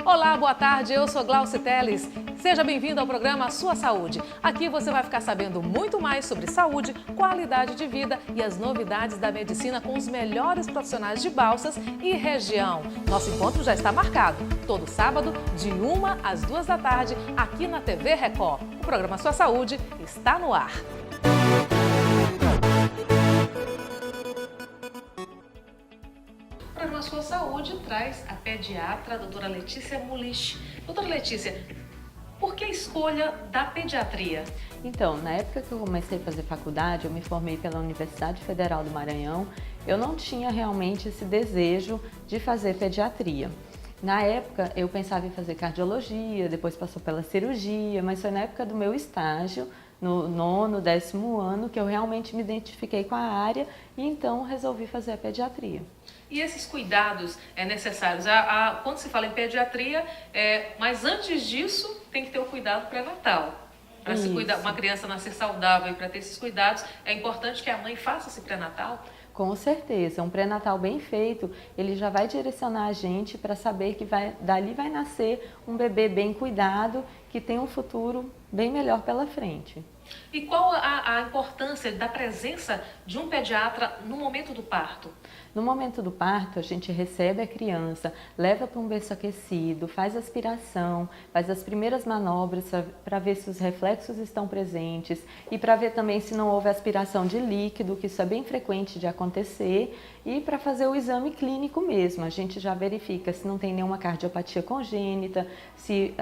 Olá, boa tarde, eu sou Glauci Teles. Seja bem-vindo ao programa Sua Saúde. Aqui você vai ficar sabendo muito mais sobre saúde, qualidade de vida e as novidades da medicina com os melhores profissionais de Balsas e região. Nosso encontro já está marcado, todo sábado, de 1 às 2 da tarde, aqui na TV Record. O programa Sua Saúde está no ar. O programa Sua Saúde traz a pediatra, a doutora Letícia Mulich. Doutora Letícia, por que a escolha da pediatria? Então, na época que eu comecei a fazer faculdade, eu me formei pela Universidade Federal do Maranhão, eu não tinha realmente esse desejo de fazer pediatria. Na época, eu pensava em fazer cardiologia, depois passou pela cirurgia, mas foi na época do meu estágio, no 9º, 10º ano, que eu realmente me identifiquei com a área e então resolvi fazer a pediatria. E esses cuidados necessários? Quando se fala em pediatria, mas antes disso tem que ter o cuidado pré-natal. Para se cuidar, uma criança nascer saudável e para ter esses cuidados, é importante que a mãe faça esse pré-natal? Com certeza, um pré-natal bem feito, ele já vai direcionar a gente para saber que dali vai nascer um bebê bem cuidado, que tem um futuro bem melhor pela frente. E qual a importância da presença de um pediatra no momento do parto? No momento do parto, a gente recebe a criança, leva para um berço aquecido, faz aspiração, faz as primeiras manobras para ver se os reflexos estão presentes e para ver também se não houve aspiração de líquido, que isso é bem frequente de acontecer, e para fazer o exame clínico mesmo. A gente já verifica se não tem nenhuma cardiopatia congênita, se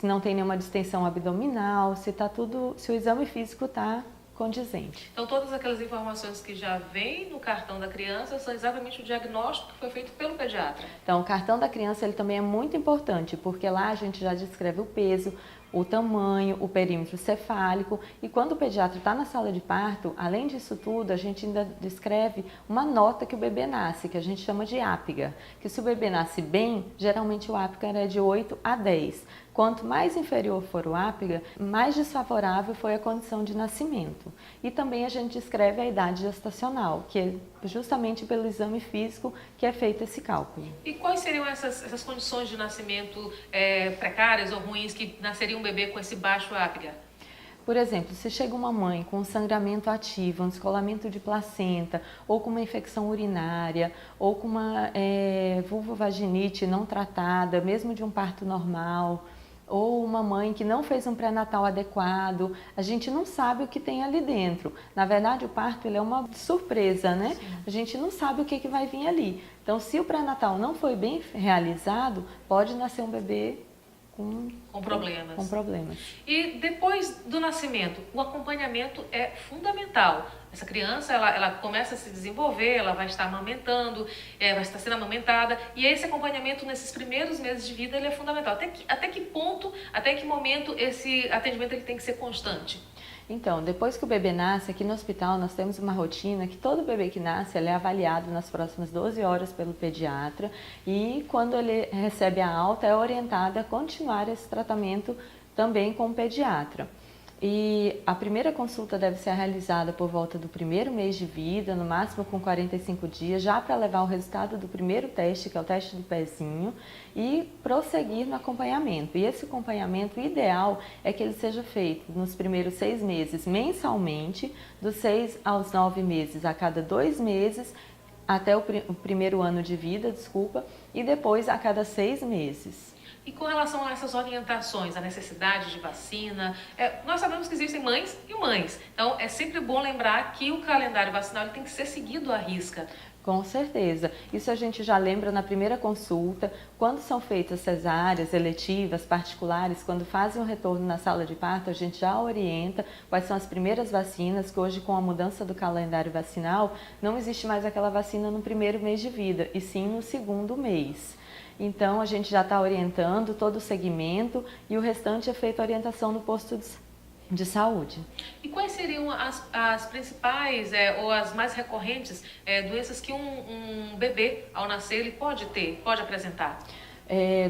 não tem nenhuma distensão abdominal, se o exame físico está condizente. Então, todas aquelas informações que já vêm no cartão da criança são exatamente o diagnóstico que foi feito pelo pediatra. Então, o cartão da criança ele também é muito importante, porque lá a gente já descreve o peso, o tamanho, o perímetro cefálico, e quando o pediatra está na sala de parto, além disso tudo, a gente ainda descreve uma nota que o bebê nasce, que a gente chama de Apgar, que se o bebê nasce bem, geralmente o Apgar é de 8 a 10. Quanto mais inferior for o Apgar, mais desfavorável foi a condição de nascimento. E também a gente descreve a idade gestacional, que é justamente pelo exame físico que é feito esse cálculo. E quais seriam essas condições de nascimento precárias ou ruins que nasceria um bebê com esse baixo Apgar? Por exemplo, se chega uma mãe com um sangramento ativo, um descolamento de placenta, ou com uma infecção urinária, ou com uma vulvovaginite não tratada, mesmo de um parto normal, ou uma mãe que não fez um pré-natal adequado, a gente não sabe o que tem ali dentro. Na verdade, o parto ele é uma surpresa, né? Sim. A gente não sabe o que vai vir ali. Então, se o pré-natal não foi bem realizado, pode nascer um bebê com problemas. E depois do nascimento, o acompanhamento é fundamental. Essa criança, ela começa a se desenvolver, ela vai estar amamentando, vai estar sendo amamentada, e esse acompanhamento nesses primeiros meses de vida ele é fundamental. Até que ponto, até que momento esse atendimento ele tem que ser constante? Então, depois que o bebê nasce, aqui no hospital nós temos uma rotina que todo bebê que nasce ele é avaliado nas próximas 12 horas pelo pediatra e quando ele recebe a alta é orientado a continuar esse tratamento também com o pediatra. E a primeira consulta deve ser realizada por volta do primeiro mês de vida, no máximo com 45 dias, já para levar o resultado do primeiro teste, que é o teste do pezinho, e prosseguir no acompanhamento. E esse acompanhamento ideal é que ele seja feito nos primeiros 6 meses mensalmente, dos 6 aos 9 meses a cada 2 meses, até o primeiro ano de vida, e depois a cada 6 meses. E com relação a essas orientações, a necessidade de vacina, nós sabemos que existem mães e mães. Então, é sempre bom lembrar que o calendário vacinal ele tem que ser seguido à risca. Com certeza. Isso a gente já lembra na primeira consulta, quando são feitas cesáreas, eletivas, particulares, quando fazem o retorno na sala de parto, a gente já orienta quais são as primeiras vacinas, que hoje com a mudança do calendário vacinal, não existe mais aquela vacina no primeiro mês de vida, e sim no segundo mês. Então, a gente já está orientando todo o segmento e o restante é feita orientação no posto de saúde. E quais seriam as principais ou as mais recorrentes doenças que um bebê, ao nascer, ele pode apresentar?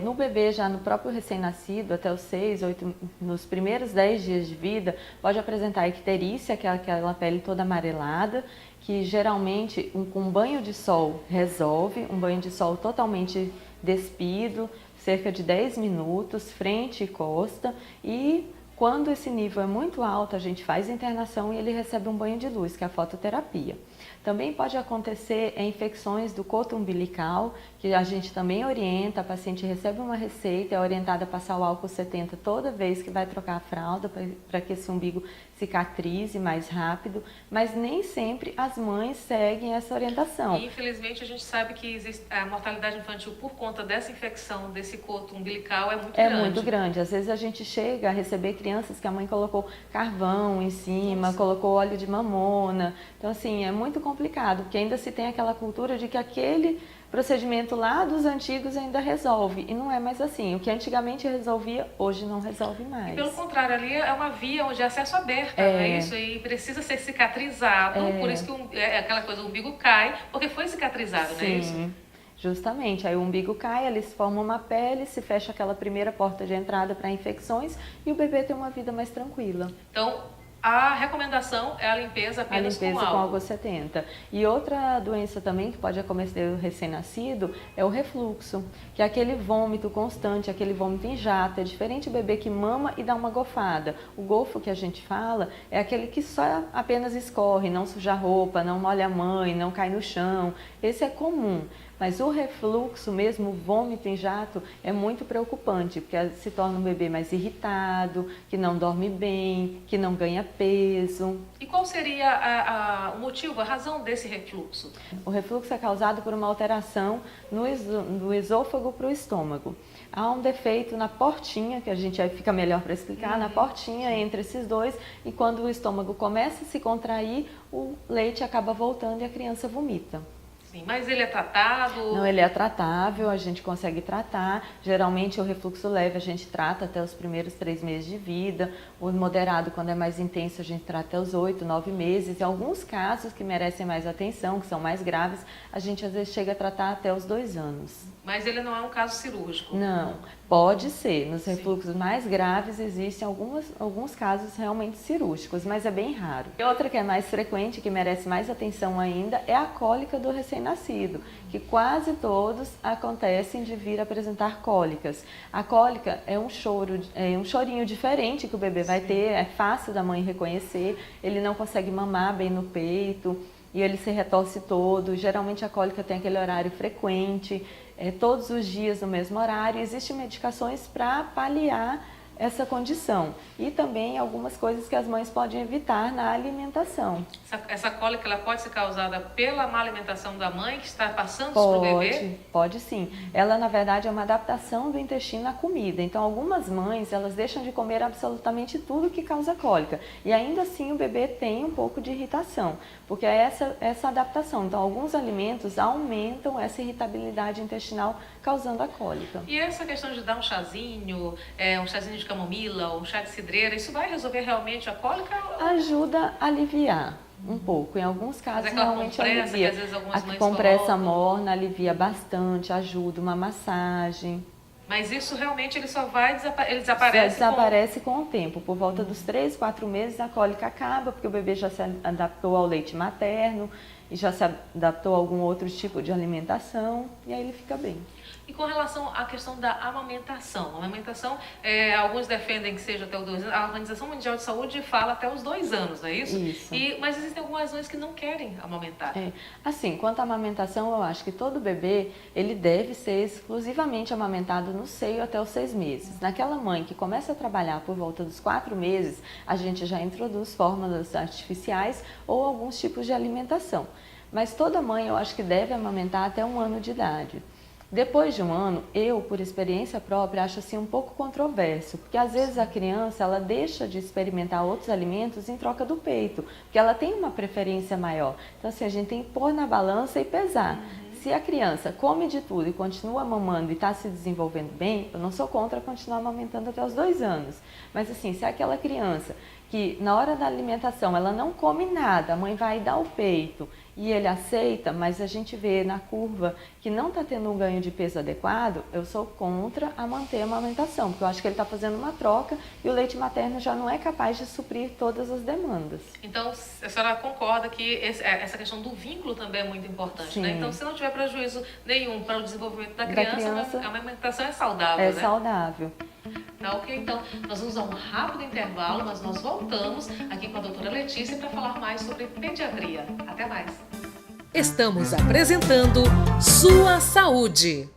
No bebê, já no próprio recém-nascido, até os 6, 8, nos primeiros 10 dias de vida, pode apresentar icterícia, que é aquela pele toda amarelada, que geralmente com um banho de sol resolve, um banho de sol totalmente despido, cerca de 10 minutos, frente e costa, e quando esse nível é muito alto, a gente faz internação e ele recebe um banho de luz, que é a fototerapia. Também pode acontecer infecções do coto umbilical, que a gente também orienta, a paciente recebe uma receita, é orientada a passar o álcool 70 toda vez que vai trocar a fralda, para que esse umbigo cicatrize mais rápido, mas nem sempre as mães seguem essa orientação. E, infelizmente, a gente sabe que existe a mortalidade infantil por conta dessa infecção, desse coto umbilical, é muito grande. É muito grande. Às vezes a gente chega a receber crianças que a mãe colocou carvão em cima, colocou óleo de mamona. Então, assim, é muito complicado, porque ainda se tem aquela cultura de que aquele procedimento lá dos antigos ainda resolve, e não é mais assim. O que antigamente resolvia, hoje não resolve mais. E pelo contrário, ali é uma via de acesso aberta, não é isso? E precisa ser cicatrizado, por isso que aquela coisa, o umbigo cai, porque foi cicatrizado, não é isso? Justamente, aí o umbigo cai, eles formam uma pele, se fecha aquela primeira porta de entrada para infecções e o bebê tem uma vida mais tranquila. Então, a recomendação é a limpeza apenas com álcool 70. E outra doença também que pode acometer o recém-nascido é o refluxo, que é aquele vômito constante, aquele vômito em jato. É diferente do bebê que mama e dá uma gofada. O gofo que a gente fala é aquele que só apenas escorre, não suja a roupa, não molha a mãe, não cai no chão. Esse é comum. Mas o refluxo, mesmo o vômito em jato, é muito preocupante, porque se torna um bebê mais irritado, que não dorme bem, que não ganha peso. E qual seria o motivo, a razão desse refluxo? O refluxo é causado por uma alteração do esôfago para o estômago. Há um defeito na portinha, que a gente fica melhor para explicar, na portinha entre esses dois, e quando o estômago começa a se contrair, o leite acaba voltando e a criança vomita. Mas ele é tratado? Não, ele é tratável, a gente consegue tratar. Geralmente o refluxo leve a gente trata até os primeiros 3 meses de vida. O moderado, quando é mais intenso, a gente trata até os 8, 9 meses. Em alguns casos que merecem mais atenção, que são mais graves, a gente às vezes chega a tratar até os 2 anos. Mas ele não é um caso cirúrgico? Não, pode ser. Nos refluxos mais graves existem alguns casos realmente cirúrgicos, mas é bem raro. E outra que é mais frequente, que merece mais atenção ainda, é a cólica do recém-nascido, que quase todos acontecem de vir apresentar cólicas. A cólica é um chorinho diferente que o bebê vai ter, é fácil da mãe reconhecer, ele não consegue mamar bem no peito e ele se retorce todo. Geralmente a cólica tem aquele horário frequente, todos os dias no mesmo horário. Existem medicações para paliar essa condição e também algumas coisas que as mães podem evitar na alimentação. Essa cólica ela pode ser causada pela má alimentação da mãe que está passando para o bebê? Pode sim. Ela na verdade é uma adaptação do intestino à comida. Então algumas mães elas deixam de comer absolutamente tudo que causa cólica e ainda assim o bebê tem um pouco de irritação, porque é essa adaptação. Então alguns alimentos aumentam essa irritabilidade intestinal causando a cólica. E essa questão de dar um chazinho de camomila, um chá de cidreira, isso vai resolver realmente a cólica? Ajuda a aliviar um pouco, em alguns casos realmente alivia. Que às vezes algumas mães compressa morna alivia bastante, ajuda uma massagem. Mas isso realmente ele só vai desaparece? Desaparece com o tempo. Por volta dos 3, 4 meses a cólica acaba, porque o bebê já se adaptou ao leite materno e já se adaptou a algum outro tipo de alimentação e aí ele fica bem. E com relação à questão da amamentação, alguns defendem que seja até os 2 anos, a Organização Mundial de Saúde fala até os 2 anos, não é isso? Isso. Mas existem algumas mães que não querem amamentar. Assim, quanto à amamentação, eu acho que todo bebê, ele deve ser exclusivamente amamentado no seio até os 6 meses. Naquela mãe que começa a trabalhar por volta dos 4 meses, a gente já introduz fórmulas artificiais ou alguns tipos de alimentação. Mas toda mãe eu acho que deve amamentar até 1 ano de idade. Depois de 1 ano, eu, por experiência própria, acho assim um pouco controverso, porque às vezes a criança ela deixa de experimentar outros alimentos em troca do peito, porque ela tem uma preferência maior. Então assim, a gente tem que pôr na balança e pesar. Se a criança come de tudo e continua mamando e está se desenvolvendo bem, eu não sou contra continuar amamentando até os 2 anos. Mas assim, se é aquela criança que na hora da alimentação ela não come nada, a mãe vai dar o peito e ele aceita, mas a gente vê na curva que não está tendo um ganho de peso adequado, eu sou contra a manter a amamentação, porque eu acho que ele está fazendo uma troca e o leite materno já não é capaz de suprir todas as demandas. Então, a senhora concorda que essa questão do vínculo também é muito importante, né? Então, se não tiver prejuízo nenhum para o desenvolvimento da criança, a amamentação é saudável, né? É saudável. Tá ok? Então, nós vamos a um rápido intervalo, mas nós voltamos aqui com a doutora Letícia para falar mais sobre pediatria. Até mais! Estamos apresentando Sua Saúde.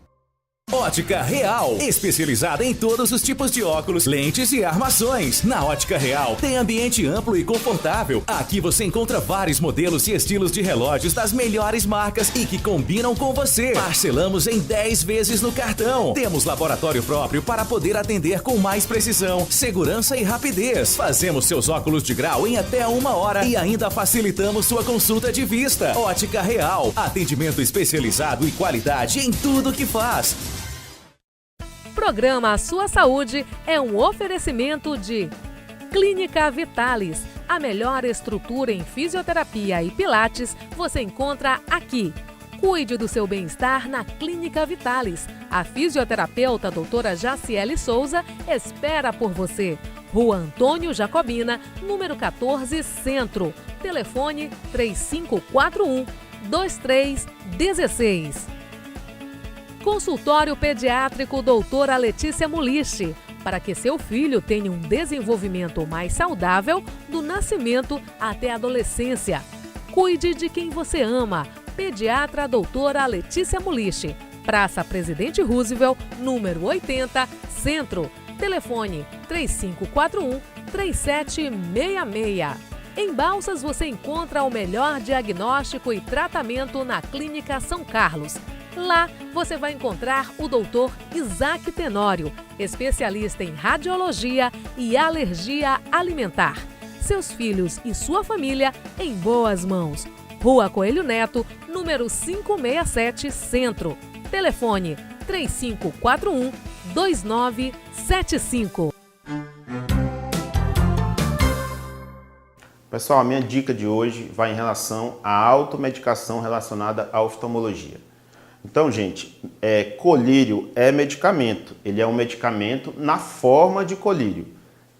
Ótica Real, especializada em todos os tipos de óculos, lentes e armações. Na Ótica Real tem ambiente amplo e confortável. Aqui você encontra vários modelos e estilos de relógios das melhores marcas e que combinam com você. Parcelamos em 10 vezes no cartão. Temos laboratório próprio para poder atender com mais precisão, segurança e rapidez. Fazemos seus óculos de grau em até 1 hora e ainda facilitamos sua consulta de vista. Ótica Real, atendimento especializado e qualidade em tudo que faz. Programa A Sua Saúde é um oferecimento de Clínica Vitalis. A melhor estrutura em fisioterapia e pilates você encontra aqui. Cuide do seu bem-estar na Clínica Vitalis. A fisioterapeuta doutora Jaciele Souza espera por você. Rua Antônio Jacobina, número 14, Centro. Telefone 3541-2316. Consultório Pediátrico Doutora Letícia Mulichi, para que seu filho tenha um desenvolvimento mais saudável do nascimento até a adolescência. Cuide de quem você ama. Pediatra Doutora Letícia Mulichi, Praça Presidente Roosevelt, número 80, Centro. Telefone 3541-3766. Em Balsas você encontra o melhor diagnóstico e tratamento na Clínica São Carlos. Lá você vai encontrar o Dr. Isaac Tenório, especialista em radiologia e alergia alimentar. Seus filhos e sua família em boas mãos. Rua Coelho Neto, número 567, Centro. Telefone 3541-2975. Pessoal, a minha dica de hoje vai em relação à automedicação relacionada à oftalmologia. Então, gente, colírio é medicamento. Ele é um medicamento na forma de colírio.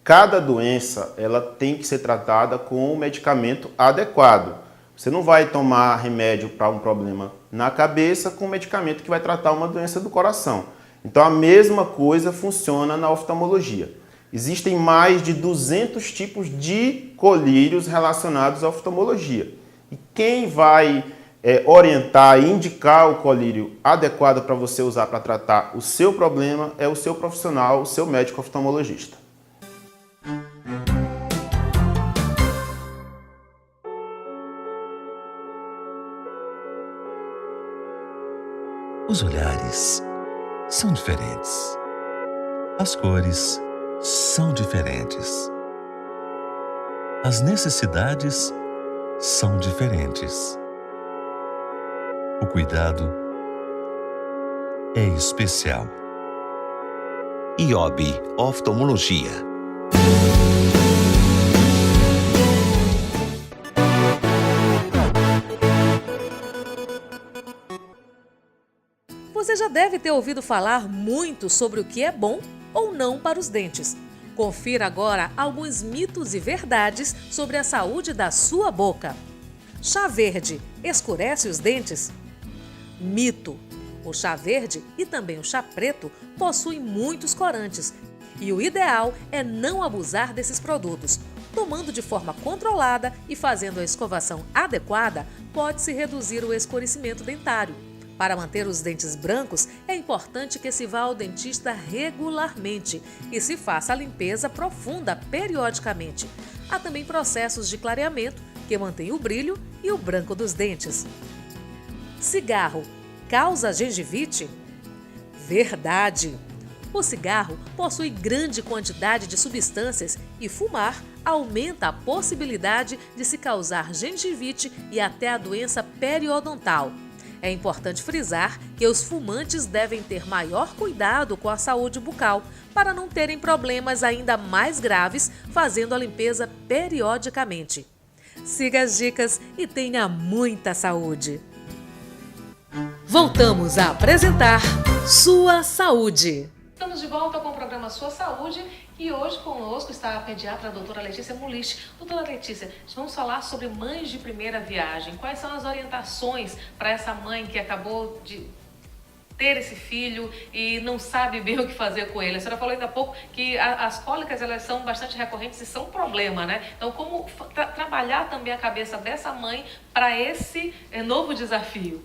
Cada doença ela tem que ser tratada com um medicamento adequado. Você não vai tomar remédio para um problema na cabeça com um medicamento que vai tratar uma doença do coração. Então, a mesma coisa funciona na oftalmologia. Existem mais de 200 tipos de colírios relacionados à oftalmologia. E quem vai orientar e indicar o colírio adequado para você usar para tratar o seu problema é o seu profissional, o seu médico oftalmologista. Os olhares são diferentes. As cores são diferentes. As necessidades são diferentes. O cuidado é especial. IOB Oftalmologia. Você já deve ter ouvido falar muito sobre o que é bom ou não para os dentes. Confira agora alguns mitos e verdades sobre a saúde da sua boca. Chá verde escurece os dentes? Mito. O chá verde e também o chá preto possuem muitos corantes e o ideal é não abusar desses produtos. Tomando de forma controlada e fazendo a escovação adequada, pode-se reduzir o escurecimento dentário. Para manter os dentes brancos, é importante que se vá ao dentista regularmente e se faça a limpeza profunda periodicamente. Há também processos de clareamento que mantêm o brilho e o branco dos dentes. Cigarro causa gengivite? Verdade! O cigarro possui grande quantidade de substâncias e fumar aumenta a possibilidade de se causar gengivite e até a doença periodontal. É importante frisar que os fumantes devem ter maior cuidado com a saúde bucal para não terem problemas ainda mais graves fazendo a limpeza periodicamente. Siga as dicas e tenha muita saúde! Voltamos a apresentar Sua Saúde. Estamos de volta com o programa Sua Saúde e hoje conosco está a pediatra a doutora Letícia Mulich. Doutora Letícia, vamos falar sobre mães de primeira viagem. Quais são as orientações para essa mãe que acabou de ter esse filho e não sabe bem o que fazer com ele? A senhora falou ainda há pouco que as cólicas elas são bastante recorrentes e são um problema, né? Então, como trabalhar também a cabeça dessa mãe para esse novo desafio?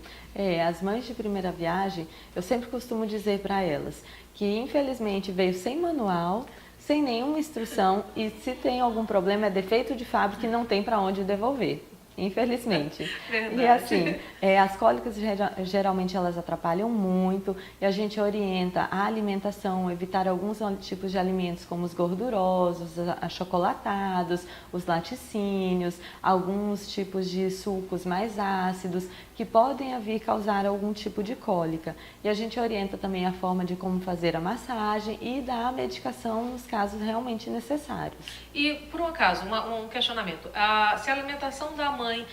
As mães de primeira viagem, eu sempre costumo dizer para elas que infelizmente veio sem manual, sem nenhuma instrução e se tem algum problema é defeito de fábrica e não tem para onde devolver. Infelizmente. Verdade. E assim, as cólicas geralmente elas atrapalham muito e a gente orienta a alimentação, evitar alguns tipos de alimentos como os gordurosos, achocolatados, os laticínios, alguns tipos de sucos mais ácidos que podem vir causar algum tipo de cólica. E a gente orienta também a forma de como fazer a massagem e dar a medicação nos casos realmente necessários. E, por um acaso, um questionamento. Se a alimentação da mãe,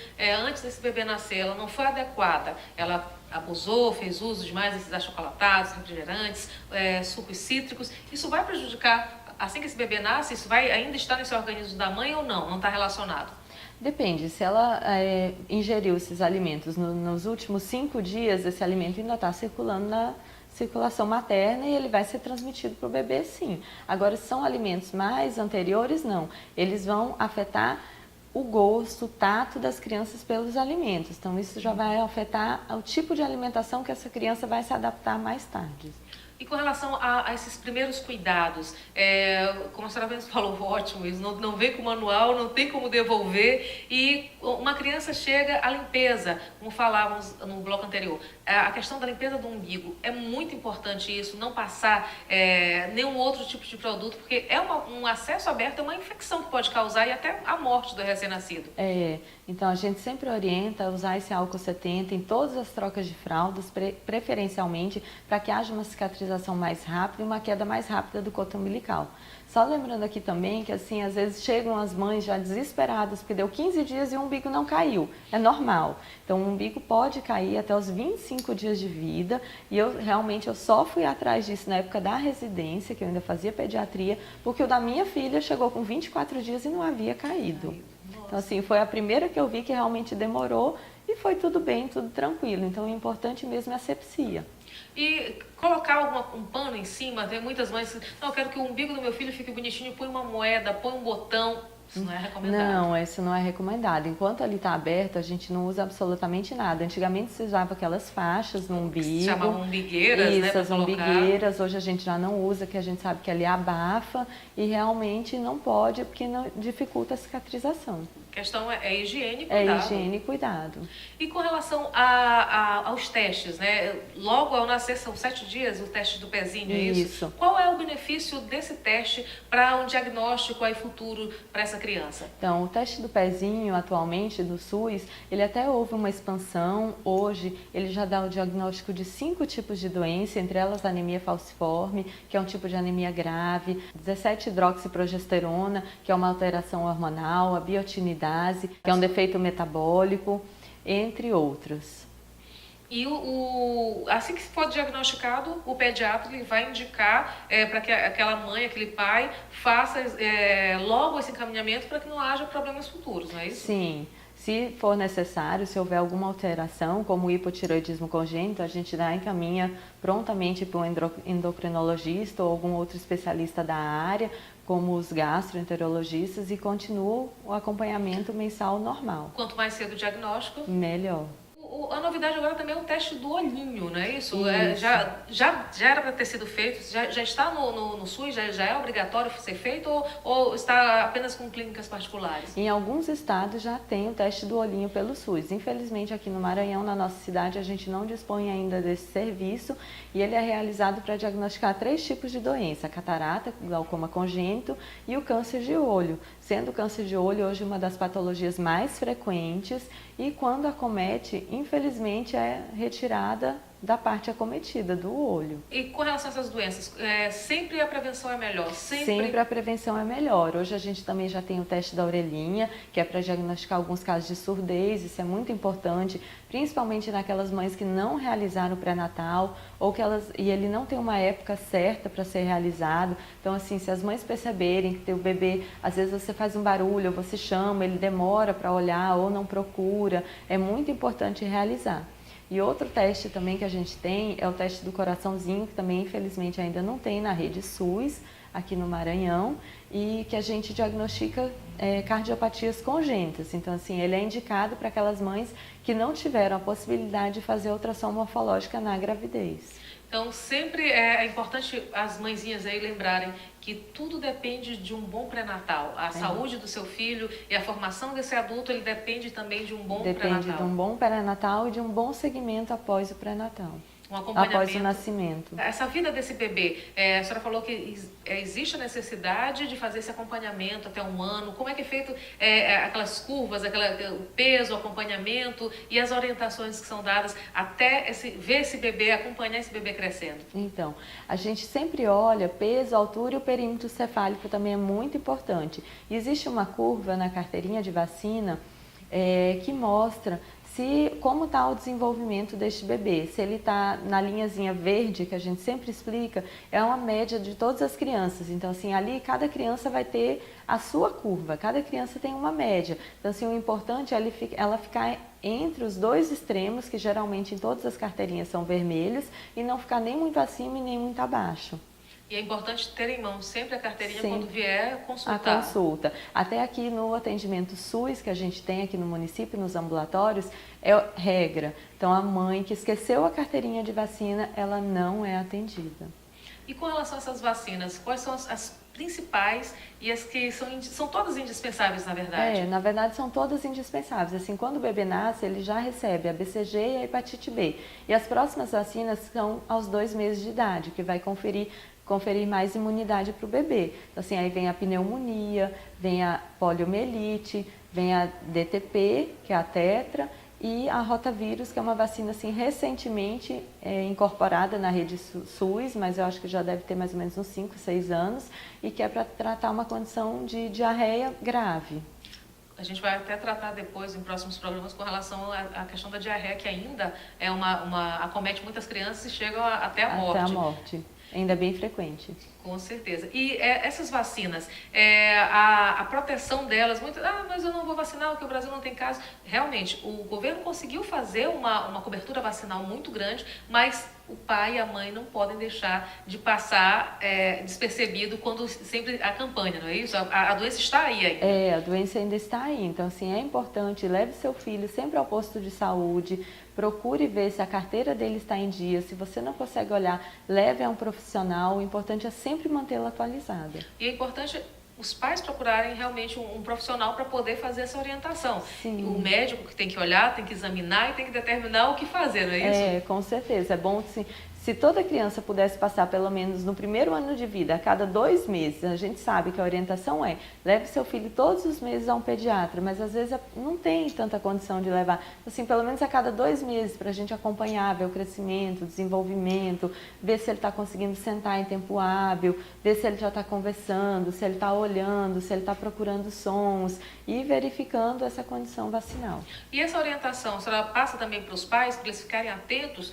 antes desse bebê nascer, ela não foi adequada, ela abusou, fez uso demais desses achocolatados, refrigerantes, sucos cítricos, isso vai prejudicar, assim que esse bebê nasce, isso vai ainda estar nesse organismo da mãe ou não? Não está relacionado? Depende, se ela ingeriu esses alimentos nos últimos 5 dias, esse alimento ainda está circulando na circulação materna e ele vai ser transmitido para o bebê, sim. Agora, se são alimentos mais anteriores, não. Eles vão afetar o gosto, o tato das crianças pelos alimentos. Então, isso já vai afetar o tipo de alimentação que essa criança vai se adaptar mais tarde. E com relação a esses primeiros cuidados, como a senhora mesmo falou, ótimo, isso não vem com manual, não tem como devolver, e uma criança chega à limpeza, como falávamos no bloco anterior, a questão da limpeza do umbigo, é muito importante isso, não passar nenhum outro tipo de produto, porque um acesso aberto, é uma infecção que pode causar e até a morte do recém-nascido. Então a gente sempre orienta a usar esse álcool 70 em todas as trocas de fraldas, preferencialmente para que haja uma cicatrização mais rápida e uma queda mais rápida do cordão umbilical. Só lembrando aqui também que assim, às vezes chegam as mães já desesperadas porque deu 15 dias e o umbigo não caiu. É normal. Então o umbigo pode cair até os 25 dias de vida e eu só fui atrás disso na época da residência, que eu ainda fazia pediatria, porque o da minha filha chegou com 24 dias e não havia caído. Então assim, foi a primeira que eu vi que realmente demorou e foi tudo bem, tudo tranquilo. Então o importante mesmo é a asepsia. E colocar um pano em cima, tem muitas mães que não, eu quero que o umbigo do meu filho fique bonitinho, põe uma moeda, põe um botão. Isso não é recomendado? Não, isso não é recomendado. Enquanto ali está aberto, a gente não usa absolutamente nada. Antigamente se usava aquelas faixas no umbigo. Se chamavam umbigueiras, né? As umbigueiras. Hoje a gente já não usa, que a gente sabe que ali abafa e realmente não pode, porque não, dificulta a cicatrização. A questão é higiene e cuidado. Higiene e cuidado. E com relação aos testes, né? Logo ao nascer, são 7 dias, o teste do pezinho, é isso? Qual é o benefício desse teste para um diagnóstico aí futuro para essa criança? Então, o teste do pezinho, atualmente, do SUS, ele até houve uma expansão. Hoje, ele já dá o diagnóstico de 5 tipos de doença, entre elas a anemia falciforme, que é um tipo de anemia grave, 17-hidroxiprogesterona, que é uma alteração hormonal, a biotinidase, que é um defeito metabólico, entre outros. E assim que for diagnosticado, o pediatra ele vai indicar para que aquela mãe, aquele pai, faça logo esse encaminhamento para que não haja problemas futuros, não é isso? Sim. Se for necessário, se houver alguma alteração, como o hipotireoidismo congênito, a gente encaminha prontamente para um endocrinologista ou algum outro especialista da área, como os gastroenterologistas, e continua o acompanhamento mensal normal. Quanto mais cedo o diagnóstico, melhor. A novidade agora também é o teste do olhinho, não é isso? Já era para ter sido feito, já está no SUS, já é obrigatório ser feito ou está apenas com clínicas particulares? Em alguns estados já tem o teste do olhinho pelo SUS. Infelizmente aqui no Maranhão, na nossa cidade, a gente não dispõe ainda desse serviço e ele é realizado para diagnosticar 3 tipos de doença: a catarata, glaucoma congênito e o câncer de olho, sendo o câncer de olho hoje uma das patologias mais frequentes e quando acomete, infelizmente, é retirada da parte acometida, do olho. E com relação a essas doenças, sempre a prevenção é melhor? Sempre a prevenção é melhor. Hoje a gente também já tem o teste da orelhinha, que é para diagnosticar alguns casos de surdez, isso é muito importante, principalmente naquelas mães que não realizaram o pré-natal ou e ele não tem uma época certa para ser realizado. Então, assim, se as mães perceberem que o bebê, às vezes você faz um barulho, ou você chama, ele demora para olhar ou não procura, é muito importante realizar. E outro teste também que a gente tem é o teste do coraçãozinho, que também infelizmente ainda não tem na rede SUS, aqui no Maranhão, e que a gente diagnostica cardiopatias congênitas. Então, assim, ele é indicado para aquelas mães que não tiveram a possibilidade de fazer ultrassom morfológica na gravidez. Então, sempre é importante as mãezinhas aí lembrarem que tudo depende de um bom pré-natal. A saúde do seu filho e a formação desse adulto, ele depende também de um bom pré-natal. Depende de um bom pré-natal e de um bom segmento após o pré-natal. Um acompanhamento. Após o nascimento. Essa vida desse bebê, a senhora falou que existe a necessidade de fazer esse acompanhamento até 1 ano. Como é que é feito aquelas curvas, o peso, o acompanhamento e as orientações que são dadas até ver esse bebê, acompanhar esse bebê crescendo? Então, a gente sempre olha peso, altura e o perímetro cefálico também é muito importante. E existe uma curva na carteirinha de vacina que mostra como está o desenvolvimento deste bebê. Se ele está na linhazinha verde, que a gente sempre explica, é uma média de todas as crianças. Então, assim, ali cada criança vai ter a sua curva, cada criança tem uma média. Então, assim, o importante é ela ficar entre os 2 extremos, que geralmente em todas as carteirinhas são vermelhos, e não ficar nem muito acima e nem muito abaixo. E é importante ter em mão sempre a carteirinha quando vier consultar. A consulta. Até aqui no atendimento SUS que a gente tem aqui no município, nos ambulatórios, é regra. Então, a mãe que esqueceu a carteirinha de vacina, ela não é atendida. E com relação a essas vacinas, quais são as principais e as que são todas indispensáveis, na verdade? Na verdade, são todas indispensáveis. Assim, quando o bebê nasce, ele já recebe a BCG e a hepatite B. E as próximas vacinas são aos 2 meses de idade, que vai conferir mais imunidade para o bebê. Então, assim, aí vem a pneumonia, vem a poliomielite, vem a DTP, que é a tetra, e a rotavírus, que é uma vacina assim, recentemente incorporada na rede SUS, mas eu acho que já deve ter mais ou menos uns 5, 6 anos, e que é para tratar uma condição de diarreia grave. A gente vai até tratar depois, em próximos programas, com relação à questão da diarreia, que ainda acomete muitas crianças e chega até a morte. Até a morte. Ainda bem frequente. Com certeza. E essas vacinas, a proteção delas, mas eu não vou vacinar porque o Brasil não tem caso. Realmente, o governo conseguiu fazer uma cobertura vacinal muito grande, mas o pai e a mãe não podem deixar de passar despercebido quando sempre a campanha, não é isso? A doença está aí ainda. A doença ainda está aí. Então, assim, é importante, leve seu filho sempre ao posto de saúde, procure ver se a carteira dele está em dia. Se você não consegue olhar, leve a um profissional. O importante é sempre mantê-la atualizada. E é importante os pais procurarem realmente um profissional para poder fazer essa orientação. Sim. O médico que tem que olhar, tem que examinar e tem que determinar o que fazer, não é isso? Com certeza. É bom se toda criança pudesse passar pelo menos no primeiro ano de vida, a cada 2 meses, a gente sabe que a orientação leve seu filho todos os meses a um pediatra, mas às vezes não tem tanta condição de levar. Assim, pelo menos a cada 2 meses, para a gente acompanhar, ver o crescimento, o desenvolvimento, ver se ele está conseguindo sentar em tempo hábil, ver se ele já está conversando, se ele está olhando, se ele está procurando sons e verificando essa condição vacinal. E essa orientação, a senhora passa também para os pais, para eles ficarem atentos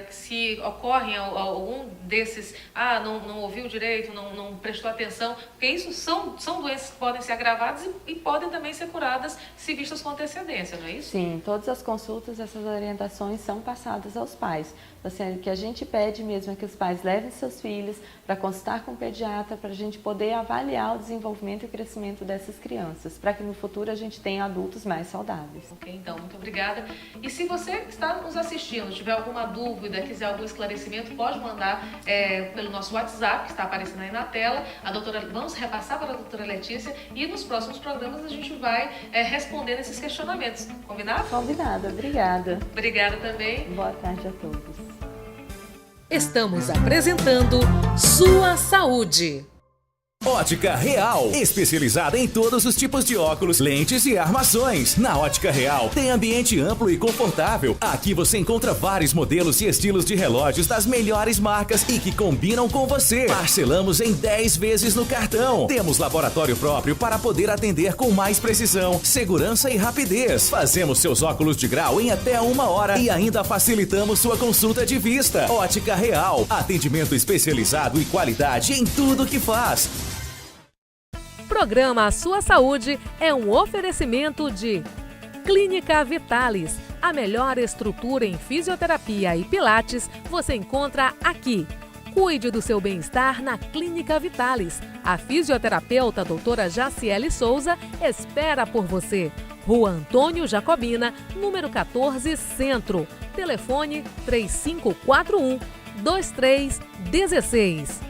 se ocorre ocorre algum desses, não ouviu direito, não prestou atenção, porque isso são doenças que podem ser agravadas e podem também ser curadas se vistas com antecedência, não é isso? Sim, todas as consultas, essas orientações são passadas aos pais. Assim, o que a gente pede mesmo é que os pais levem seus filhos para consultar com o pediatra, para a gente poder avaliar o desenvolvimento e crescimento dessas crianças, para que no futuro a gente tenha adultos mais saudáveis. Ok, então, muito obrigada. E se você que está nos assistindo, tiver alguma dúvida, quiser algum esclarecimento, pode mandar pelo nosso WhatsApp, que está aparecendo aí na tela. Vamos repassar para a doutora Letícia e nos próximos programas a gente vai respondendo esses questionamentos. Combinado? Combinado, obrigada. Obrigada também. Boa tarde a todos. Estamos apresentando Sua Saúde. Ótica Real, especializada em todos os tipos de óculos, lentes e armações. Na Ótica Real tem ambiente amplo e confortável. Aqui você encontra vários modelos e estilos de relógios das melhores marcas e que combinam com você. Parcelamos em 10 vezes no cartão. Temos laboratório próprio para poder atender com mais precisão, segurança e rapidez. Fazemos seus óculos de grau em até 1 hora e ainda facilitamos sua consulta de vista. Ótica Real, atendimento especializado e qualidade em tudo que faz. Programa Sua Saúde é um oferecimento de Clínica Vitalis. A melhor estrutura em fisioterapia e pilates você encontra aqui. Cuide do seu bem-estar na Clínica Vitalis. A fisioterapeuta doutora Jaciele Souza espera por você. Rua Antônio Jacobina, número 14, Centro. Telefone 3541-2316.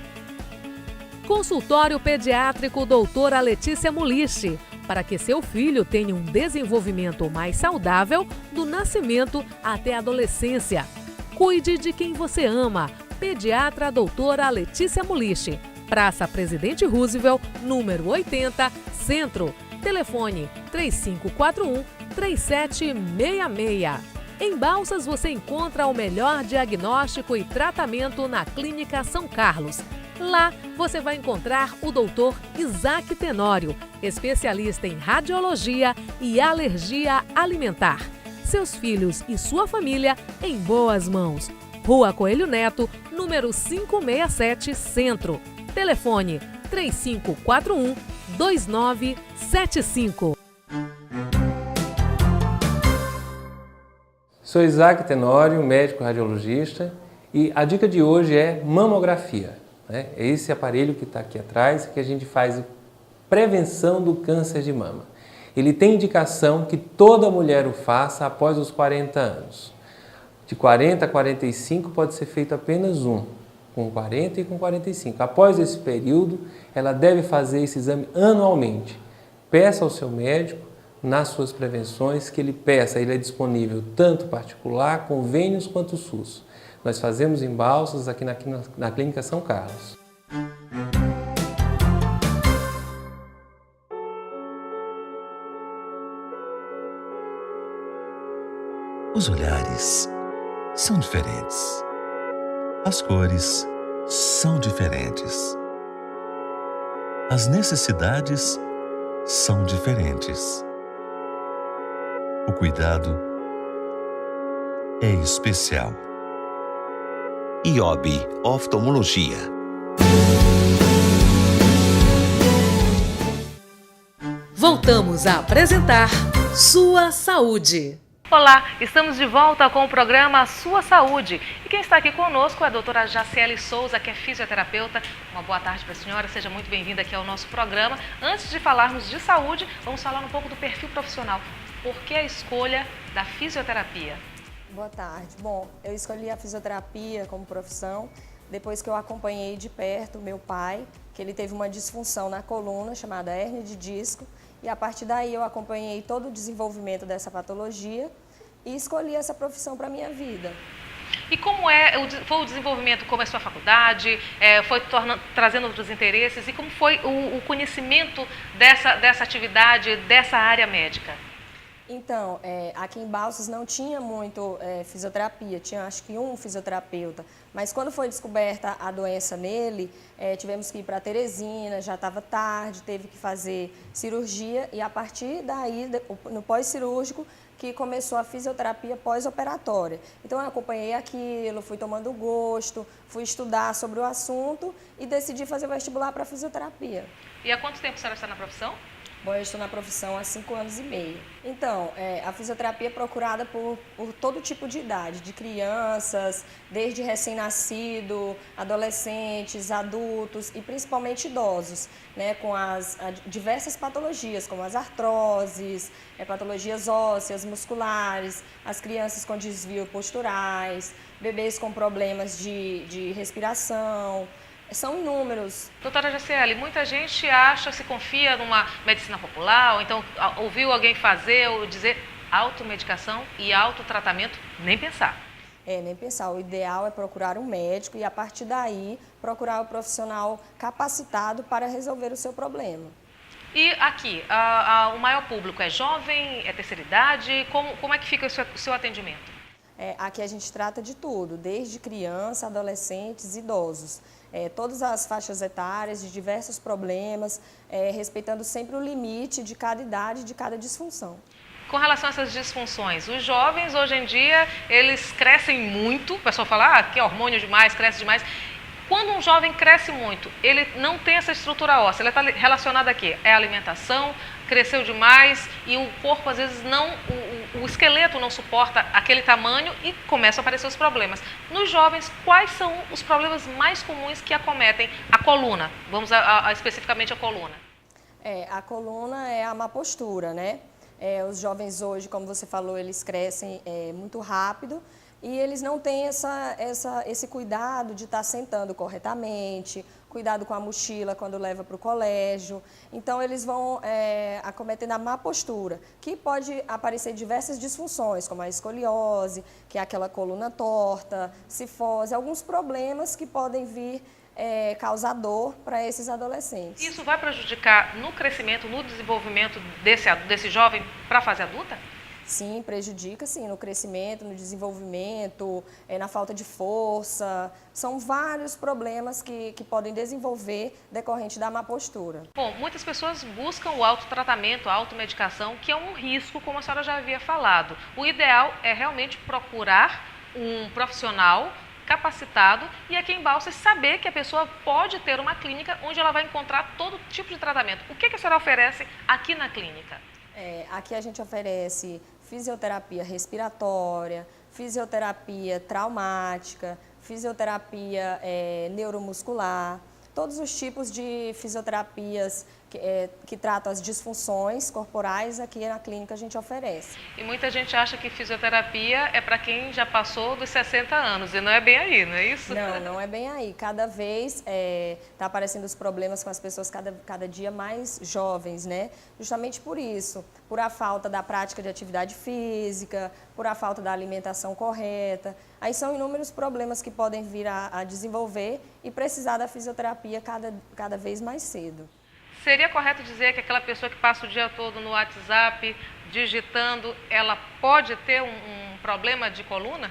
Consultório Pediátrico doutora Letícia Mulichi, para que seu filho tenha um desenvolvimento mais saudável do nascimento até a adolescência. Cuide de quem você ama. Pediatra doutora Letícia Mulichi, Praça Presidente Roosevelt, número 80, Centro. Telefone 3541-3766. Em Balsas você encontra o melhor diagnóstico e tratamento na Clínica São Carlos. Lá você vai encontrar o Dr. Isaac Tenório, especialista em radiologia e alergia alimentar. Seus filhos e sua família em boas mãos. Rua Coelho Neto, número 567, Centro. Telefone 3541-2975. Sou Isaac Tenório, médico radiologista, e a dica de hoje é mamografia. É esse aparelho que está aqui atrás que a gente faz prevenção do câncer de mama. Ele tem indicação que toda mulher o faça após os 40 anos. De 40 a 45 pode ser feito apenas um, com 40 e com 45. Após esse período, ela deve fazer esse exame anualmente. Peça ao seu médico, nas suas prevenções, que ele peça. Ele é disponível tanto particular, convênios quanto SUS. Nós fazemos em Balsas, aqui na Clínica São Carlos. Os olhares são diferentes. As cores são diferentes. As necessidades são diferentes. O cuidado é especial. IOB Oftalmologia. Voltamos a apresentar Sua Saúde. Olá, estamos de volta com o programa Sua Saúde. E quem está aqui conosco é a doutora Jaciele Souza, que é fisioterapeuta. Uma boa tarde para a senhora, seja muito bem-vinda aqui ao nosso programa. Antes de falarmos de saúde, vamos falar um pouco do perfil profissional. Por que a escolha da fisioterapia? Boa tarde. Bom, eu escolhi a fisioterapia como profissão depois que eu acompanhei de perto o meu pai, que ele teve uma disfunção na coluna chamada hérnia de disco, e a partir daí eu acompanhei todo o desenvolvimento dessa patologia e escolhi essa profissão para a minha vida. E como foi o desenvolvimento? Começou a faculdade, foi trazendo outros interesses, e como foi o conhecimento dessa atividade, dessa área médica? Então, aqui em Balsas não tinha muito fisioterapia, tinha acho que um fisioterapeuta, mas quando foi descoberta a doença nele, tivemos que ir para Teresina, já estava tarde, teve que fazer cirurgia e a partir daí, no pós-cirúrgico, que começou a fisioterapia pós-operatória. Então eu acompanhei aquilo, fui tomando gosto, fui estudar sobre o assunto e decidi fazer o vestibular para fisioterapia. E há quanto tempo a senhora está na profissão? Bom, eu estou na profissão há 5 anos e meio. Então, a fisioterapia é procurada por todo tipo de idade, de crianças, desde recém-nascido, adolescentes, adultos e principalmente idosos, né, com as diversas patologias, como as artroses, patologias ósseas, musculares, as crianças com desvio posturais, bebês com problemas de respiração. São inúmeros. Doutora Jaciele, muita gente se confia numa medicina popular, ou então ouviu alguém fazer ou dizer automedicação e autotratamento, nem pensar. Nem pensar. O ideal é procurar um médico e, a partir daí, procurar um profissional capacitado para resolver o seu problema. E aqui, o maior público é jovem, é terceira idade? Como é que fica o seu atendimento? Aqui a gente trata de tudo, desde criança, adolescentes, idosos. Todas as faixas etárias, de diversos problemas, respeitando sempre o limite de cada idade, de cada disfunção. Com relação a essas disfunções, os jovens hoje em dia, eles crescem muito, o pessoal fala que é hormônio demais, cresce demais. Quando um jovem cresce muito, ele não tem essa estrutura óssea, ele está relacionado a quê? É a alimentação, cresceu demais e o corpo às vezes o esqueleto não suporta aquele tamanho e começam a aparecer os problemas. Nos jovens, quais são os problemas mais comuns que acometem a coluna? Vamos especificamente a coluna. A coluna é a má postura, né? Os jovens hoje, como você falou, eles crescem muito rápido. E eles não têm esse cuidado de estar sentando corretamente, cuidado com a mochila quando leva para o colégio. Então, eles vão acometendo a má postura, que pode aparecer diversas disfunções, como a escoliose, que é aquela coluna torta, cifose, alguns problemas que podem vir causar dor para esses adolescentes. Isso vai prejudicar no crescimento, no desenvolvimento desse jovem para a fase adulta? Sim, prejudica sim, no crescimento, no desenvolvimento, na falta de força. São vários problemas que podem desenvolver decorrente da má postura. Bom, muitas pessoas buscam o autotratamento, a automedicação, que é um risco, como a senhora já havia falado. O ideal é realmente procurar um profissional capacitado e aqui em Balsas saber que a pessoa pode ter uma clínica onde ela vai encontrar todo tipo de tratamento. O que a senhora oferece aqui na clínica? Aqui a gente oferece fisioterapia respiratória, fisioterapia traumática, fisioterapia neuromuscular, todos os tipos de fisioterapias que tratam as disfunções corporais, aqui na clínica a gente oferece. E muita gente acha que fisioterapia é para quem já passou dos 60 anos, e não é bem aí, não é isso? Não é bem aí. Cada vez está aparecendo os problemas com as pessoas cada dia mais jovens, né? Justamente por isso, por a falta da prática de atividade física, por a falta da alimentação correta. Aí são inúmeros problemas que podem vir a desenvolver e precisar da fisioterapia cada vez mais cedo. Seria correto dizer que aquela pessoa que passa o dia todo no WhatsApp digitando, ela pode ter um problema de coluna?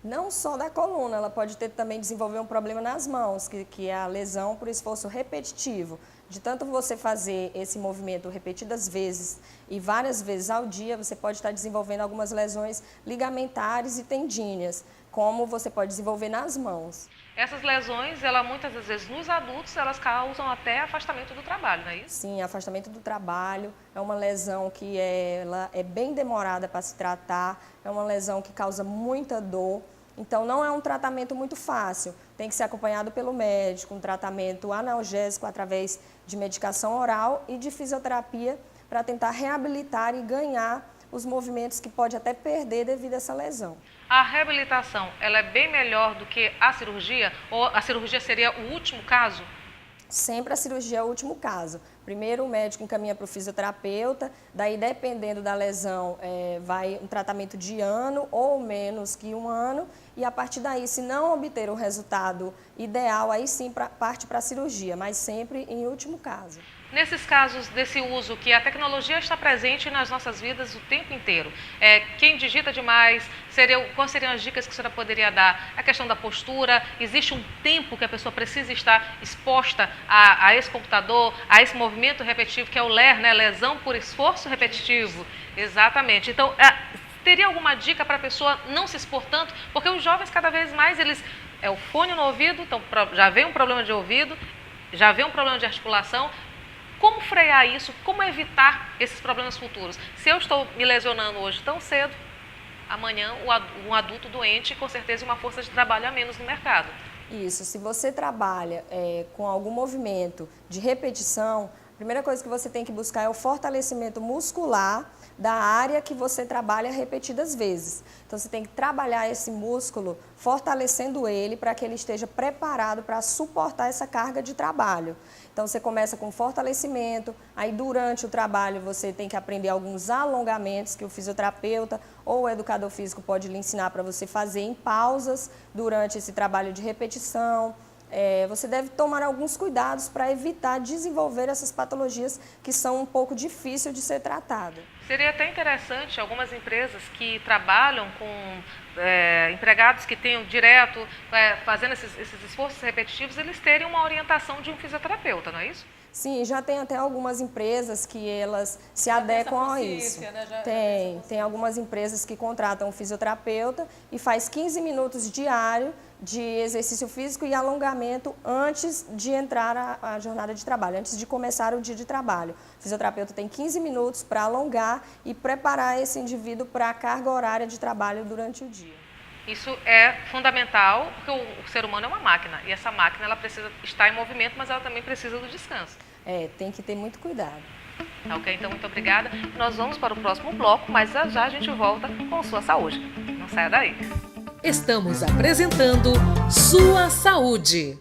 Não só da coluna, ela pode também desenvolver um problema nas mãos, que é a lesão por esforço repetitivo. De tanto você fazer esse movimento repetidas vezes e várias vezes ao dia, você pode estar desenvolvendo algumas lesões ligamentares e tendíneas, como você pode desenvolver nas mãos. Essas lesões, muitas das vezes nos adultos, elas causam até afastamento do trabalho, não é isso? Sim, afastamento do trabalho é uma lesão que ela é bem demorada para se tratar, é uma lesão que causa muita dor, então não é um tratamento muito fácil, tem que ser acompanhado pelo médico, um tratamento analgésico através de medicação oral e de fisioterapia para tentar reabilitar e ganhar os movimentos que pode até perder devido a essa lesão. A reabilitação, ela é bem melhor do que a cirurgia? Ou a cirurgia seria o último caso? Sempre a cirurgia é o último caso. Primeiro o médico encaminha para o fisioterapeuta, daí dependendo da lesão vai um tratamento de ano ou menos que um ano e a partir daí, se não obter o resultado ideal, aí sim parte para a cirurgia, mas sempre em último caso. Nesses casos desse uso que a tecnologia está presente nas nossas vidas o tempo inteiro, quem digita demais, quais seriam as dicas que a senhora poderia dar? A questão da postura, existe um tempo que a pessoa precisa estar exposta a esse computador, a esse movimento repetitivo, que é o LER, né? Lesão por esforço repetitivo. Exatamente. Então, Teria alguma dica para a pessoa não se expor tanto? Porque os jovens cada vez mais, o fone no ouvido, então já vem um problema de ouvido, já vem um problema de articulação. Como frear isso? Como evitar esses problemas futuros? Se eu estou me lesionando hoje tão cedo, amanhã um adulto doente, com certeza uma força de trabalho a menos no mercado. Isso, se você trabalha com algum movimento de repetição, a primeira coisa que você tem que buscar é o fortalecimento muscular da área que você trabalha repetidas vezes. Então, você tem que trabalhar esse músculo, fortalecendo ele para que ele esteja preparado para suportar essa carga de trabalho. Então, você começa com fortalecimento, aí durante o trabalho você tem que aprender alguns alongamentos que o fisioterapeuta ou o educador físico pode lhe ensinar para você fazer em pausas durante esse trabalho de repetição. Você deve tomar alguns cuidados para evitar desenvolver essas patologias que são um pouco difíceis de ser tratadas. Seria até interessante algumas empresas que trabalham com empregados que tenham direto, fazendo esses esforços repetitivos, eles terem uma orientação de um fisioterapeuta, não é isso? Sim, já tem até algumas empresas que elas se adequam a isso. Né? Tem algumas empresas que contratam um fisioterapeuta e faz 15 minutos diário de exercício físico e alongamento antes de entrar a jornada de trabalho, antes de começar o dia de trabalho. O fisioterapeuta tem 15 minutos para alongar e preparar esse indivíduo para a carga horária de trabalho durante o dia. Isso é fundamental, porque o ser humano é uma máquina, e essa máquina ela precisa estar em movimento, mas ela também precisa do descanso. Tem que ter muito cuidado. Ok, então muito obrigada. Nós vamos para o próximo bloco, mas já a gente volta com Sua Saúde. Não saia daí. Estamos apresentando Sua Saúde.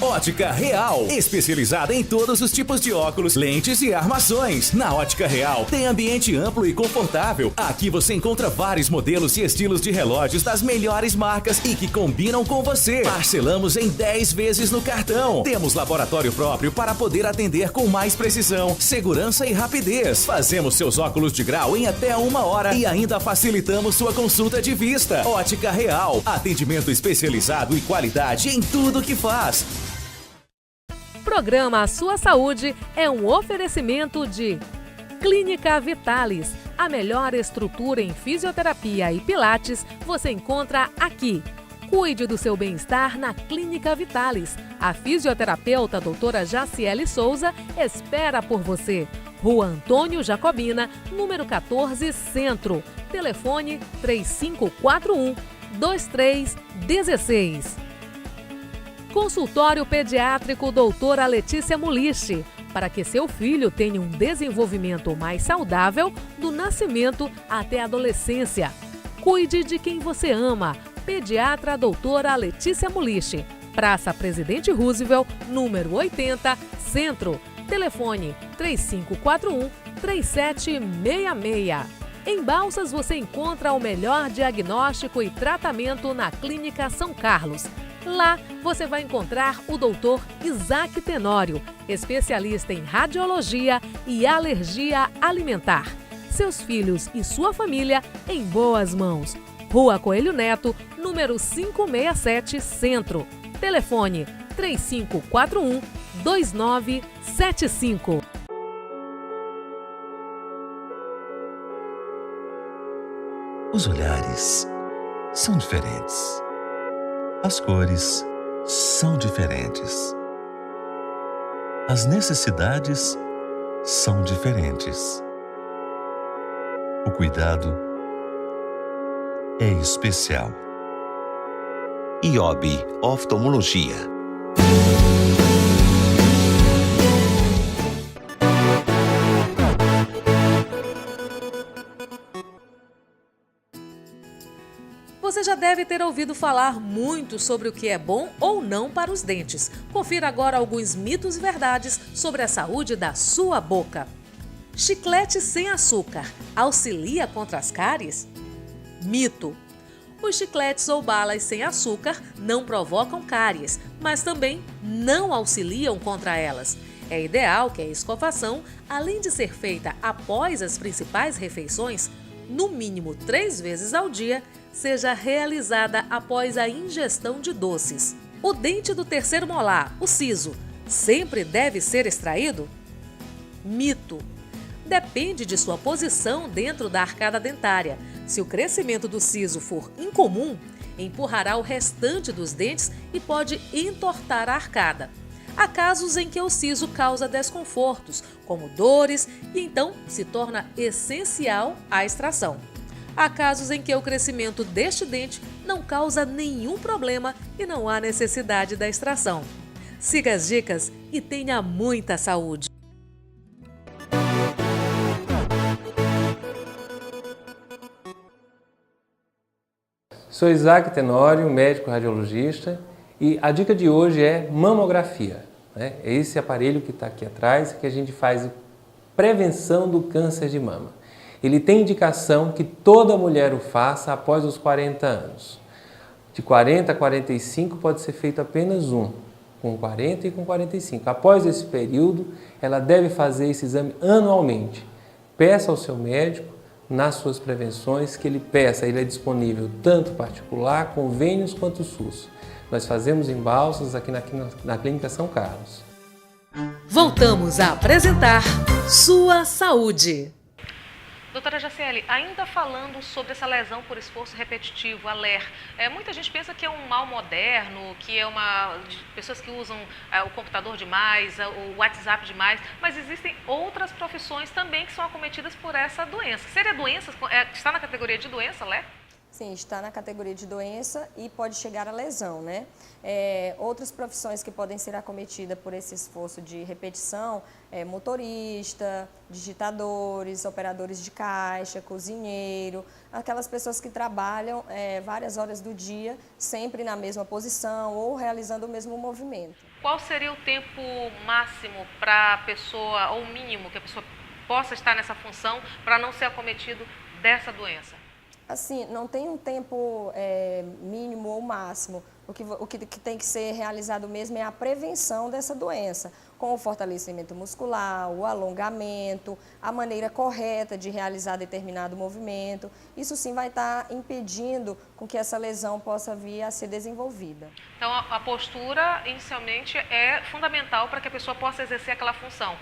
Ótica Real, especializada em todos os tipos de óculos, lentes e armações. Na Ótica Real tem ambiente amplo e confortável. Aqui você encontra vários modelos e estilos de relógios das melhores marcas e que combinam com você. Parcelamos em 10 vezes no cartão. Temos laboratório próprio para poder atender com mais precisão, segurança e rapidez. Fazemos seus óculos de grau em até 1 hora e ainda facilitamos sua consulta de vista. Ótica Real, atendimento especializado e qualidade em tudo que faz. Programa Sua Saúde é um oferecimento de Clínica Vitalis. A melhor estrutura em fisioterapia e pilates você encontra aqui. Cuide do seu bem-estar na Clínica Vitalis. A fisioterapeuta doutora Jaciele Souza espera por você. Rua Antônio Jacobina, número 14, Centro. Telefone 3541-2316. Consultório Pediátrico Doutora Letícia Mulichi, para que seu filho tenha um desenvolvimento mais saudável do nascimento até a adolescência. Cuide de quem você ama. Pediatra Doutora Letícia Mulichi, Praça Presidente Roosevelt, número 80, Centro. Telefone 3541-3766. Em Balsas você encontra o melhor diagnóstico e tratamento na Clínica São Carlos. Lá você vai encontrar o Dr. Isaac Tenório, especialista em radiologia e alergia alimentar. Seus filhos e sua família em boas mãos. Rua Coelho Neto, número 567, Centro. Telefone 3541-2975. Os olhares são diferentes. As cores são diferentes. As necessidades são diferentes. O cuidado é especial. IOB Oftalmologia. Você já deve ter ouvido falar muito sobre o que é bom ou não para os dentes. Confira agora alguns mitos e verdades sobre a saúde da sua boca. Chiclete sem açúcar auxilia contra as cáries? Mito. Os chicletes ou balas sem açúcar não provocam cáries, mas também não auxiliam contra elas. É ideal que a escovação, além de ser feita após as principais refeições, no mínimo 3 vezes ao dia, seja realizada após a ingestão de doces. O dente do terceiro molar, o siso, sempre deve ser extraído? Mito. Depende de sua posição dentro da arcada dentária. Se o crescimento do siso for incomum, empurrará o restante dos dentes e pode entortar a arcada. Há casos em que o siso causa desconfortos, como dores, e então se torna essencial a extração. Há casos em que o crescimento deste dente não causa nenhum problema e não há necessidade da extração. Siga as dicas e tenha muita saúde. Sou Isaac Tenório, médico radiologista, e a dica de hoje é mamografia. É esse aparelho que está aqui atrás que a gente faz prevenção do câncer de mama. Ele tem indicação que toda mulher o faça após os 40 anos. De 40 a 45 pode ser feito apenas um, com 40 e com 45. Após esse período, ela deve fazer esse exame anualmente. Peça ao seu médico, nas suas prevenções, que ele peça. Ele é disponível tanto particular, convênios quanto SUS. Nós fazemos em Balsas aqui na Clínica São Carlos. Voltamos a apresentar Sua Saúde. Doutora Jaciele, ainda falando sobre essa lesão por esforço repetitivo, a LER, muita gente pensa que é um mal moderno, que é pessoas que usam o computador demais, o WhatsApp demais, mas existem outras profissões também que são acometidas por essa doença. Seria doença, está na categoria de doença, LER? Sim, está na categoria de doença e pode chegar à lesão, né? Outras profissões que podem ser acometidas por esse esforço de repetição motorista, digitadores, operadores de caixa, cozinheiro, aquelas pessoas que trabalham várias horas do dia, sempre na mesma posição ou realizando o mesmo movimento. Qual seria o tempo máximo para a pessoa, ou mínimo, que a pessoa possa estar nessa função para não ser acometido dessa doença? Assim, não tem um tempo mínimo ou máximo. O que tem que ser realizado mesmo é a prevenção dessa doença, com o fortalecimento muscular, o alongamento, a maneira correta de realizar determinado movimento. Isso sim vai estar impedindo com que essa lesão possa vir a ser desenvolvida. Então, a postura, inicialmente, é fundamental para que a pessoa possa exercer aquela função.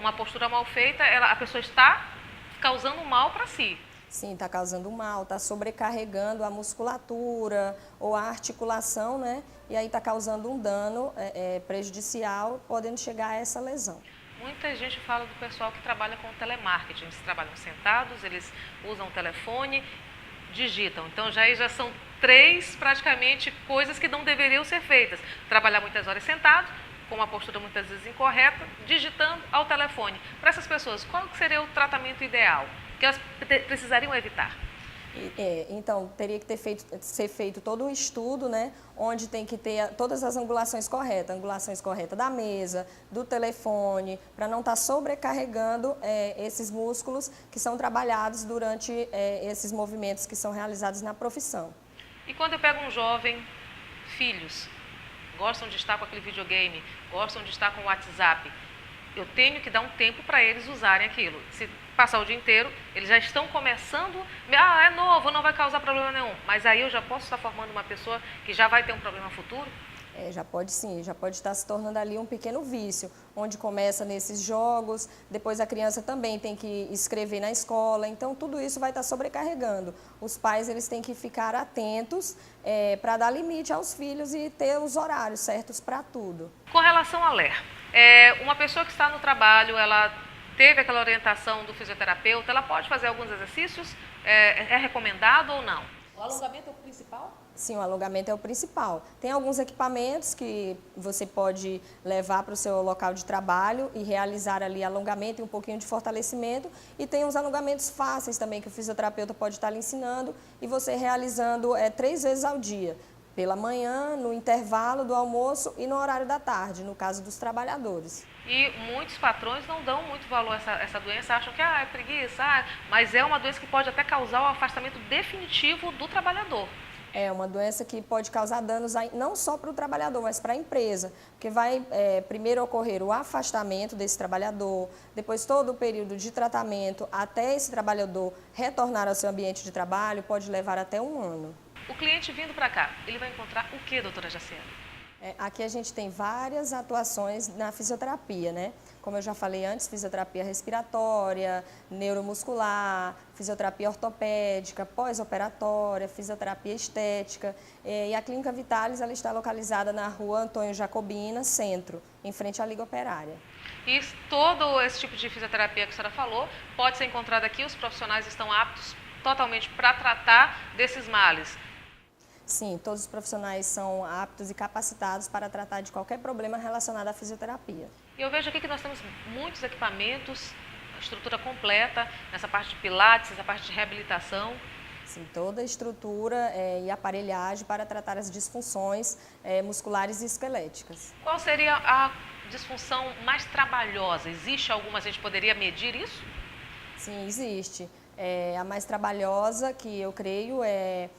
Uma postura mal feita, a pessoa está causando mal para si. Sim, está causando mal, está sobrecarregando a musculatura ou a articulação, né? E aí está causando um dano prejudicial, podendo chegar a essa lesão. Muita gente fala do pessoal que trabalha com telemarketing. Eles trabalham sentados, eles usam o telefone, digitam. Então, já são 3, praticamente, coisas que não deveriam ser feitas. Trabalhar muitas horas sentado, com uma postura muitas vezes incorreta, digitando ao telefone. Para essas pessoas, qual seria o tratamento ideal que elas precisariam evitar? Então, teria que ser feito todo um estudo, né, onde tem que ter todas as angulações corretas da mesa, do telefone, para não estar sobrecarregando esses músculos que são trabalhados durante esses movimentos que são realizados na profissão. E quando eu pego um jovem, filhos, gostam de estar com aquele videogame, gostam de estar com o WhatsApp, eu tenho que dar um tempo para eles usarem aquilo. Se passar o dia inteiro, eles já estão começando, é novo, não vai causar problema nenhum, mas aí eu já posso estar formando uma pessoa que já vai ter um problema futuro? Já pode sim, já pode estar se tornando ali um pequeno vício, onde começa nesses jogos, depois a criança também tem que escrever na escola, então tudo isso vai estar sobrecarregando. Os pais eles têm que ficar atentos para dar limite aos filhos e ter os horários certos para tudo. Com relação à LER, uma pessoa que está no trabalho, ela teve aquela orientação do fisioterapeuta, ela pode fazer alguns exercícios? É recomendado ou não? O alongamento é o principal? Sim, o alongamento é o principal. Tem alguns equipamentos que você pode levar para o seu local de trabalho e realizar ali alongamento e um pouquinho de fortalecimento. E tem uns alongamentos fáceis também que o fisioterapeuta pode estar lhe ensinando e você realizando 3 vezes ao dia. Pela manhã, no intervalo do almoço e no horário da tarde, no caso dos trabalhadores. E muitos patrões não dão muito valor a essa doença, acham que é preguiça, mas é uma doença que pode até causar o afastamento definitivo do trabalhador. É uma doença que pode causar danos não só para o trabalhador, mas para a empresa, porque vai primeiro ocorrer o afastamento desse trabalhador, depois todo o período de tratamento até esse trabalhador retornar ao seu ambiente de trabalho pode levar até 1 ano. O cliente vindo para cá, ele vai encontrar o que, doutora Jaciele? Aqui a gente tem várias atuações na fisioterapia, né? Como eu já falei antes, fisioterapia respiratória, neuromuscular, fisioterapia ortopédica, pós-operatória, fisioterapia estética. E a Clínica Vitalis ela está localizada na Rua Antônio Jacobina, Centro, em frente à Liga Operária. E todo esse tipo de fisioterapia que a senhora falou pode ser encontrado aqui, os profissionais estão aptos totalmente para tratar desses males. Sim, todos os profissionais são aptos e capacitados para tratar de qualquer problema relacionado à fisioterapia. E eu vejo aqui que nós temos muitos equipamentos, a estrutura completa, nessa parte de pilates, essa parte de reabilitação. Sim, toda a estrutura e aparelhagem para tratar as disfunções musculares e esqueléticas. Qual seria a disfunção mais trabalhosa? Existe alguma? A gente poderia medir isso? Sim, existe. A mais trabalhosa, que eu creio, é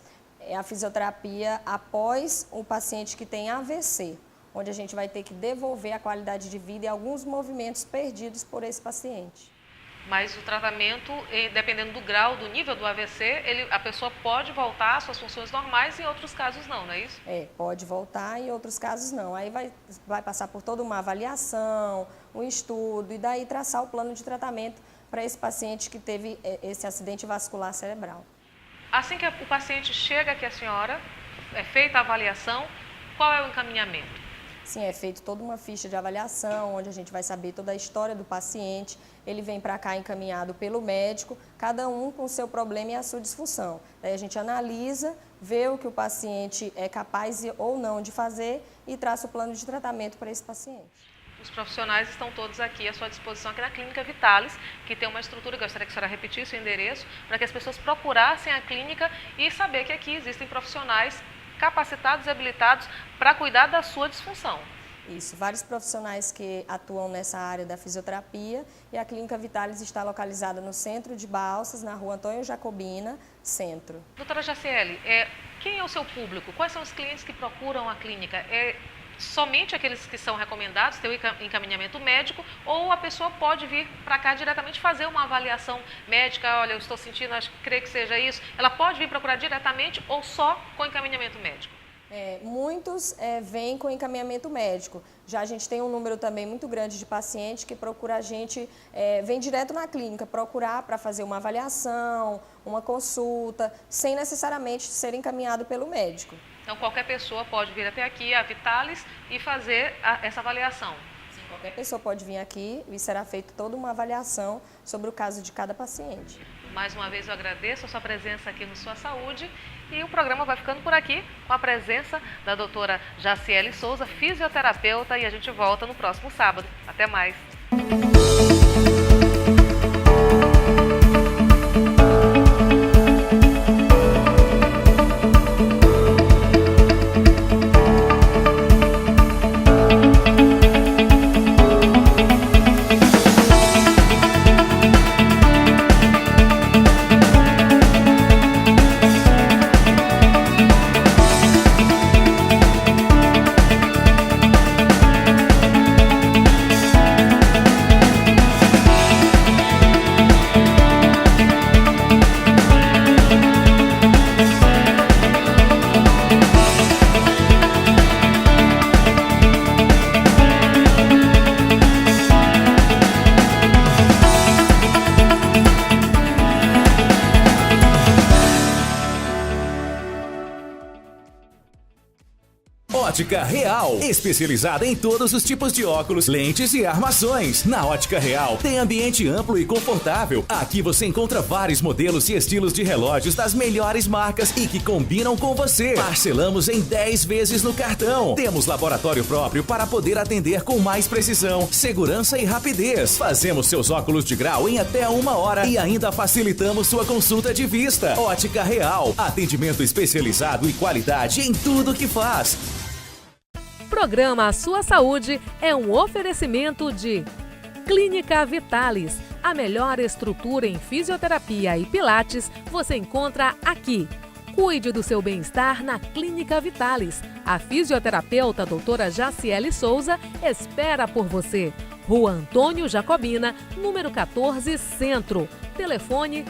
a fisioterapia após o paciente que tem AVC, onde a gente vai ter que devolver a qualidade de vida e alguns movimentos perdidos por esse paciente. Mas o tratamento, dependendo do grau, do nível do AVC, a pessoa pode voltar às suas funções normais e em outros casos não é isso? Pode voltar e em outros casos não. Aí vai passar por toda uma avaliação, um estudo e daí traçar o plano de tratamento para esse paciente que teve esse acidente vascular cerebral. Assim que o paciente chega aqui a senhora, é feita a avaliação, qual é o encaminhamento? Sim, é feita toda uma ficha de avaliação, onde a gente vai saber toda a história do paciente. Ele vem para cá encaminhado pelo médico, cada um com o seu problema e a sua disfunção. Daí a gente analisa, vê o que o paciente é capaz ou não de fazer e traça o plano de tratamento para esse paciente. Os profissionais estão todos aqui à sua disposição, aqui na Clínica Vitalis, que tem uma estrutura, gostaria que a senhora repetisse o endereço, para que as pessoas procurassem a clínica e saber que aqui existem profissionais capacitados e habilitados para cuidar da sua disfunção. Isso, vários profissionais que atuam nessa área da fisioterapia e a Clínica Vitalis está localizada no centro de Balsas, na Rua Antônio Jacobina, Centro. Doutora Jaciele, quem é o seu público? Quais são os clientes que procuram a clínica? Somente aqueles que são recomendados, ter o encaminhamento médico, ou a pessoa pode vir para cá diretamente fazer uma avaliação médica, olha, eu estou sentindo, creio que seja isso, ela pode vir procurar diretamente ou só com encaminhamento médico? Muitos vêm com encaminhamento médico. Já a gente tem um número também muito grande de pacientes que procura a gente, vem direto na clínica procurar para fazer uma avaliação, uma consulta, sem necessariamente ser encaminhado pelo médico. Então, qualquer pessoa pode vir até aqui, a Vitalis, e fazer essa avaliação. Sim, qualquer pessoa pode vir aqui e será feita toda uma avaliação sobre o caso de cada paciente. Mais uma vez eu agradeço a sua presença aqui no Sua Saúde e o programa vai ficando por aqui com a presença da doutora Jaciele Souza, fisioterapeuta, e a gente volta no próximo sábado. Até mais! Ótica Real, especializada em todos os tipos de óculos, lentes e armações. Na Ótica Real tem ambiente amplo e confortável. Aqui você encontra vários modelos e estilos de relógios das melhores marcas e que combinam com você. Parcelamos em 10 vezes no cartão. Temos laboratório próprio para poder atender com mais precisão, segurança e rapidez. Fazemos seus óculos de grau em até 1 hora e ainda facilitamos sua consulta de vista. Ótica Real, atendimento especializado e qualidade em tudo que faz. Programa A Sua Saúde é um oferecimento de Clínica Vitalis. A melhor estrutura em fisioterapia e pilates você encontra aqui. Cuide do seu bem-estar na Clínica Vitalis. A fisioterapeuta doutora Jaciele Souza espera por você. Rua Antônio Jacobina, número 14, Centro. Telefone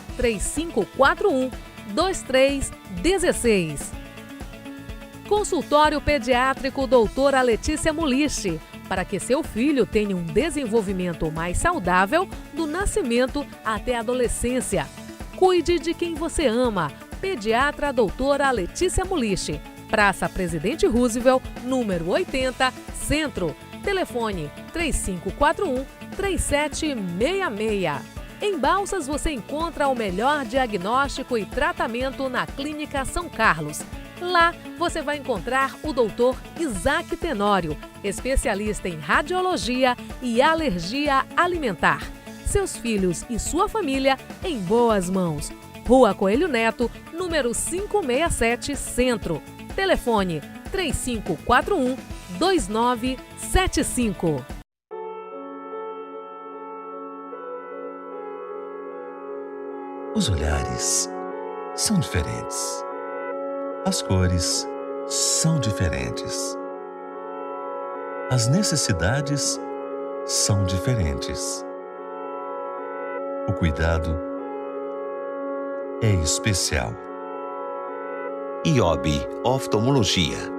3541-2316. Consultório Pediátrico Doutora Letícia Mulichi, para que seu filho tenha um desenvolvimento mais saudável do nascimento até a adolescência. Cuide de quem você ama. Pediatra Doutora Letícia Mulichi, Praça Presidente Roosevelt, número 80, Centro. Telefone 3541-3766. Em Balsas você encontra o melhor diagnóstico e tratamento na Clínica São Carlos. Lá você vai encontrar o Dr. Isaac Tenório, especialista em radiologia e alergia alimentar. Seus filhos e sua família em boas mãos. Rua Coelho Neto, número 567, Centro. Telefone 3541-2975. Os olhares são diferentes. As cores são diferentes. As necessidades são diferentes. O cuidado é especial. IOB Oftalmologia.